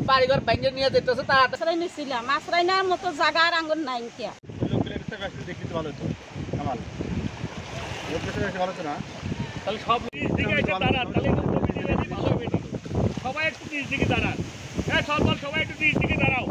বাড়িঘর ভেঙে নিয়ে যেতেছে তা আশ্রয় নিছিলাম, আশ্রয় নেওয়ার মতো জায়গা আর আঙ্গুর নাই কিয়া। তাহলে সব দিকে এসে দাঁড়ান, তাহলে ভালো হবে। সবাই একটু নিজ দিকে দাঁড়ান। হ্যাঁ সবাই একটু নিজ দিকে দাঁড়াও।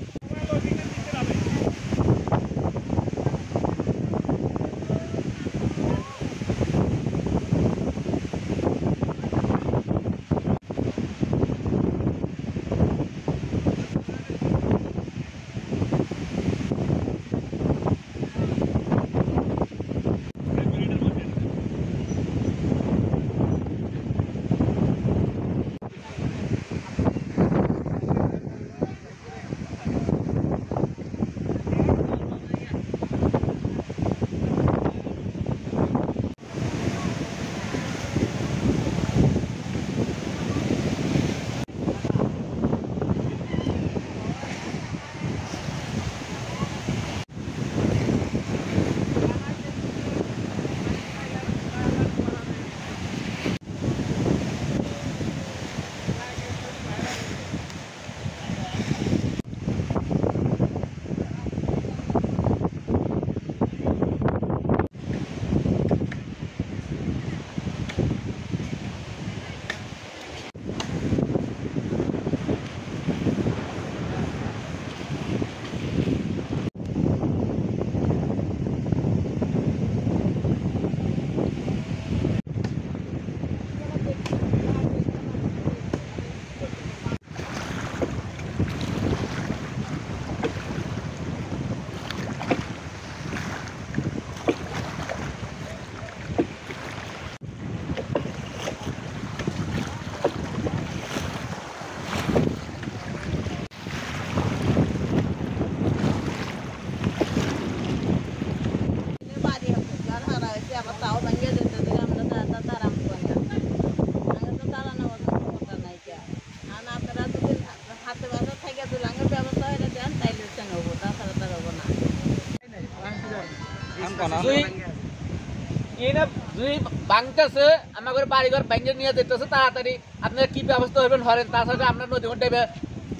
ভাঙতেছে আমাদের বাড়িঘর ভেঙে নিয়ে যেতেছে তাড়াতাড়ি আপনারা কি ব্যবস্থা হবেন হরেন, তাছাড়া আমরা নদী মধ্যে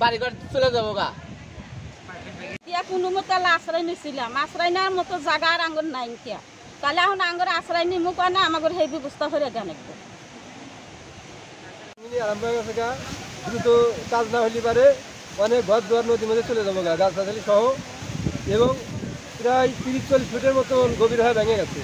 বাড়িঘর চলে যাবো গা। কোনো মতো আশ্রয় নিছিলাম, আশ্রয় নেওয়ার মতো জায়গা আর আঙ্গুর নাই কিয়া। তাহলে এখন আঙ্গুর আশ্রয় নিমু কেন, আমাদের সেই ব্যবস্থা করে দেন একটু। আরম্ভ হয়ে গেছে গা, দ্রুত কাজ না হলে পারে অনেক ঘর দুয়ার নদীর মধ্যে চলে যাবো গা, গাছগাছালি সহ, এবং প্রায় 30-40 ফুটের মতো গভীর হয়ে ভেঙে গেছে।